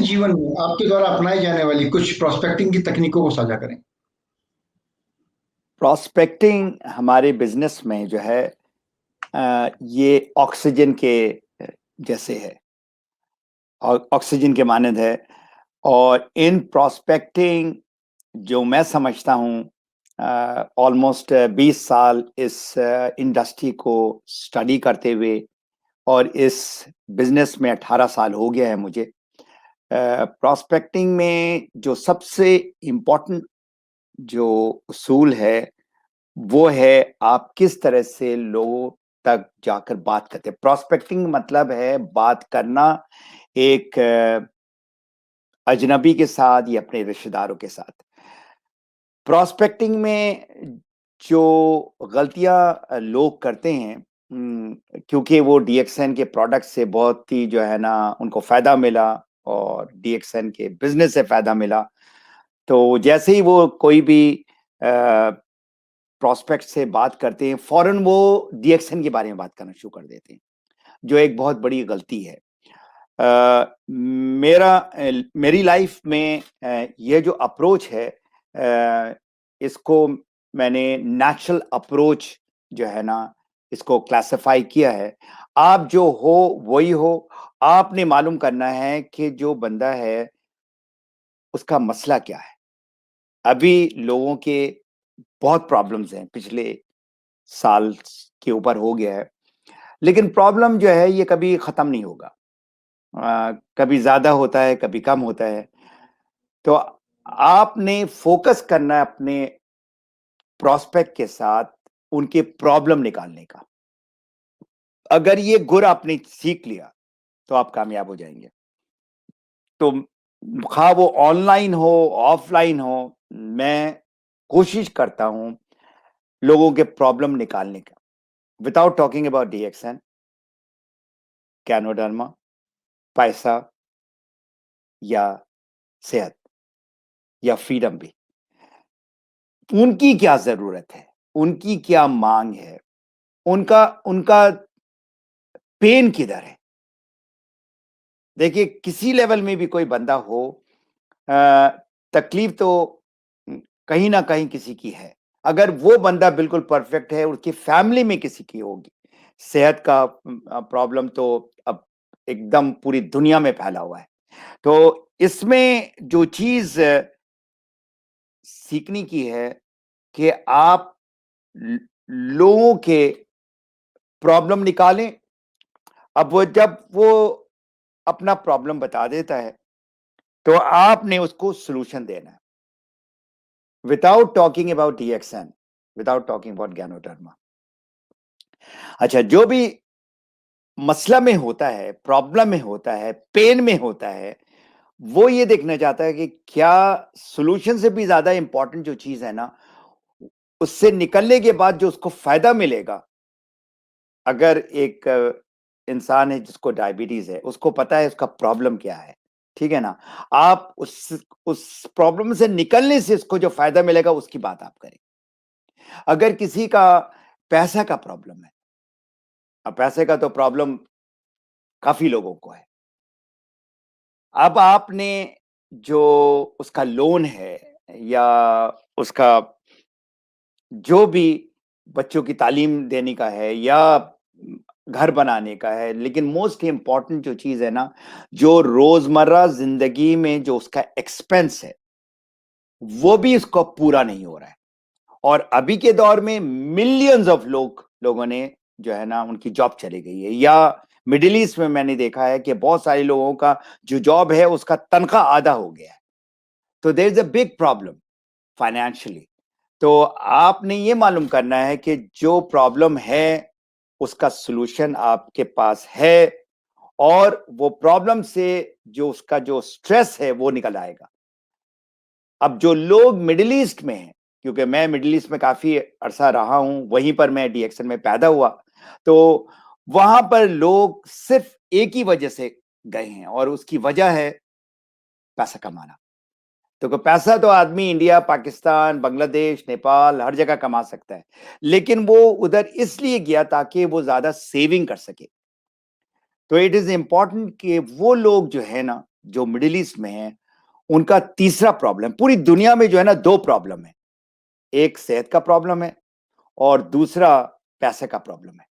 जीवन में आपके द्वारा अपनाई जाने वाली कुछ प्रोस्पेक्टिंग की तकनीकों को साझा करें। प्रोस्पेक्टिंग हमारे बिजनेस में जो है ये ऑक्सीजन के जैसे है, और ऑक्सीजन के मानद है। और इन प्रोस्पेक्टिंग जो मैं समझता हूँ, ऑलमोस्ट 20 साल इस इंडस्ट्री को स्टडी करते हुए, और इस बिजनेस में 18 साल हो गया है मुझे। प्रोस्पेक्टिंग में जो सबसे इम्पोर्टेंट जो उसूल है वो है आप किस तरह से लोगों तक जाकर बात करते हैं। प्रोस्पेक्टिंग मतलब है बात करना एक अजनबी के साथ या अपने रिश्तेदारों के साथ। प्रोस्पेक्टिंग में जो गलतियां लोग करते हैं, क्योंकि वो डीएक्सएन के प्रोडक्ट से बहुत ही जो है ना उनको फायदा मिला और डीएक्सएन के बिजनेस से फायदा मिला, तो जैसे ही वो कोई भी प्रोस्पेक्ट से बात करते हैं, फौरन वो डीएक्सएन के बारे में बात करना शुरू कर देते हैं, जो एक बहुत बड़ी गलती है। मेरी लाइफ में ये जो अप्रोच है, इसको मैंने नेचुरल अप्रोच जो है ना इसको क्लासिफाई किया है। आप जो हो वही हो, आपने मालूम करना है कि जो बंदा है उसका मसला क्या है। अभी लोगों के बहुत प्रॉब्लम्स हैं, पिछले साल के ऊपर हो गया है, लेकिन प्रॉब्लम जो है ये कभी खत्म नहीं होगा। कभी ज्यादा होता है, कभी कम होता है। तो आपने फोकस करना है अपने प्रोस्पेक्ट के साथ उनके प्रॉब्लम निकालने का। अगर ये गुर आपने सीख लिया तो आप कामयाब हो जाएंगे। तो खा वो ऑनलाइन हो ऑफलाइन हो, मैं कोशिश करता हूं लोगों के प्रॉब्लम निकालने का, विदाउट टॉकिंग अबाउट डीएक्सएन, कैनोडर्मा, पैसा या सेहत या फ्रीडम भी। उनकी क्या जरूरत है, उनकी क्या मांग है, उनका उनका पेन किधर है। देखिए, किसी लेवल में भी कोई बंदा हो, तकलीफ तो कहीं ना कहीं किसी की है। अगर वो बंदा बिल्कुल परफेक्ट है, उसकी फैमिली में किसी की होगी। सेहत का प्रॉब्लम तो अब एकदम पूरी दुनिया में फैला हुआ है। तो इसमें जो चीज सीखने की है कि आप लोगों के प्रॉब्लम निकालें। अब जब वो अपना प्रॉब्लम बता देता है तो आपने उसको सॉल्यूशन देना है, without talking about DXN, without talking about ganoderma. अच्छा, जो भी मसला में होता है, प्रॉब्लम में होता है, पेन में होता है, वो ये देखना चाहता है कि क्या सॉल्यूशन से भी ज्यादा इंपॉर्टेंट जो चीज है ना, उससे निकलने के बाद जो उसको फायदा मिलेगा। अगर एक इंसान है जिसको डायबिटीज है, उसको पता है उसका प्रॉब्लम क्या है, ठीक है ना, आप उस प्रॉब्लम से निकलने से उसको जो फायदा मिलेगा उसकी बात आप करें। अगर किसी का पैसा का प्रॉब्लम है, अब पैसे का तो प्रॉब्लम काफी लोगों को है। अब आपने जो उसका लोन है या उसका जो भी बच्चों की तालीम देने का है या घर बनाने का है, लेकिन मोस्ट इंपॉर्टेंट जो चीज है ना, जो रोजमर्रा जिंदगी में जो उसका एक्सपेंस है वो भी इसको पूरा नहीं हो रहा है। और अभी के दौर में मिलियंस ऑफ लोगों ने जो है ना उनकी जॉब चली गई है, या मिडिल ईस्ट में मैंने देखा है कि बहुत सारे लोगों का जो जॉब है उसका तनख्वाह आधा हो गया है। तो there is a big problem financially. तो आपने ये मालूम करना है कि जो प्रॉब्लम है उसका सॉल्यूशन आपके पास है, और वो प्रॉब्लम से जो उसका जो स्ट्रेस है वो निकल आएगा। अब जो लोग मिडिल ईस्ट में हैं, क्योंकि मैं मिडिल ईस्ट में काफी अरसा रहा हूं, वहीं पर मैं डीएक्सएन में पैदा हुआ, तो वहां पर लोग सिर्फ एक ही वजह से गए हैं, और उसकी वजह है पैसा कमाना। तो पैसा तो आदमी इंडिया, पाकिस्तान, बांग्लादेश, नेपाल हर जगह कमा सकता है, लेकिन वो उधर इसलिए गया ताकि वो ज्यादा सेविंग कर सके। तो इट इज इंपॉर्टेंट कि वो लोग जो है ना जो मिडिल ईस्ट में हैं, उनका तीसरा प्रॉब्लम, पूरी दुनिया में जो है ना 2 प्रॉब्लम है। एक सेहत का प्रॉब्लम है और दूसरा पैसे का प्रॉब्लम है।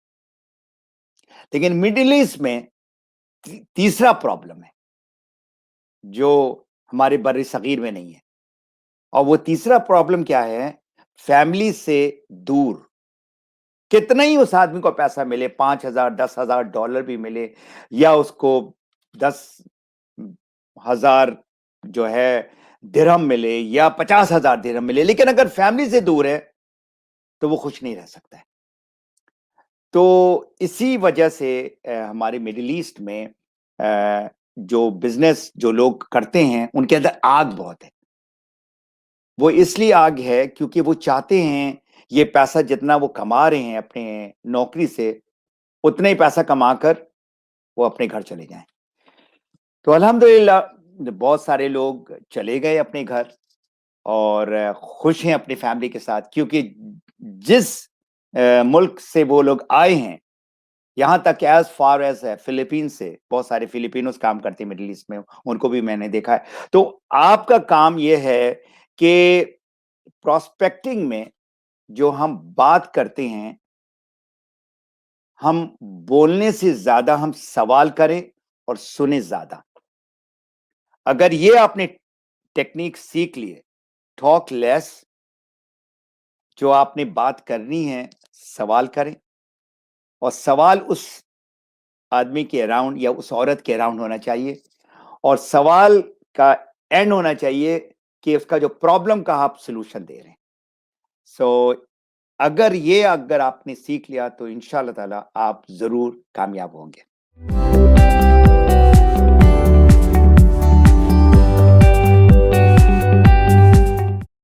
लेकिन मिडिल ईस्ट में तीसरा प्रॉब्लम है, जो हमारे बर्र-ए-सगीर में नहीं है। और वो तीसरा प्रॉब्लम क्या है? फैमिली से दूर। कितना ही उस आदमी को पैसा मिले, 5,000 $10,000 डॉलर भी मिले या उसको 10,000 जो है दिरहम मिले या 50,000 दिरहम मिले, लेकिन अगर फैमिली से दूर है, तो वो खुश नहीं रह सकता है। तो इसी वजह से हमारे मिडिल ईस्ट में जो बिज़नेस जो लोग करते हैं, उनके अंदर आग बहुत है। वो इसलिए आग है क्योंकि वो चाहते हैं ये पैसा जितना वो कमा रहे हैं अपने नौकरी से, उतना ही पैसा कमाकर वो अपने घर चले जाएँ। तो अल्हम्दुलिल्लाह बहुत सारे लोग चले गए अपने घर और खुश हैं अपनी फैमिली के साथ, क्योंकि जिस मुल्क से वो लोग आए हैं, यहाँ तक एज़ फार एज़ फिलिपींस से, बहुत सारे फिलिपिनोस काम करते हैं मिडल ईस्ट में, उनको भी मैंने देखा है। तो आपका काम ये है कि प्रोस्पेक्टिंग में जो हम बात करते हैं, हम बोलने से ज़्यादा हम सवाल करें और सुनें ज़्यादा। अगर ये आपने टेक्निक सीख लिए, टॉक लेस, जो आपने बात करनी है, सवाल करें और सवाल उस आदमी के अराउंड या उस औरत के अराउंड होना चाहिए और सवाल का एंड होना चाहिए कि उसका जो प्रॉब्लम का आप सॉल्यूशन दे रहे हैं। सो अगर आपने सीख लिया तो इंशाअल्लाह ताला आप ज़रूर कामयाब होंगे।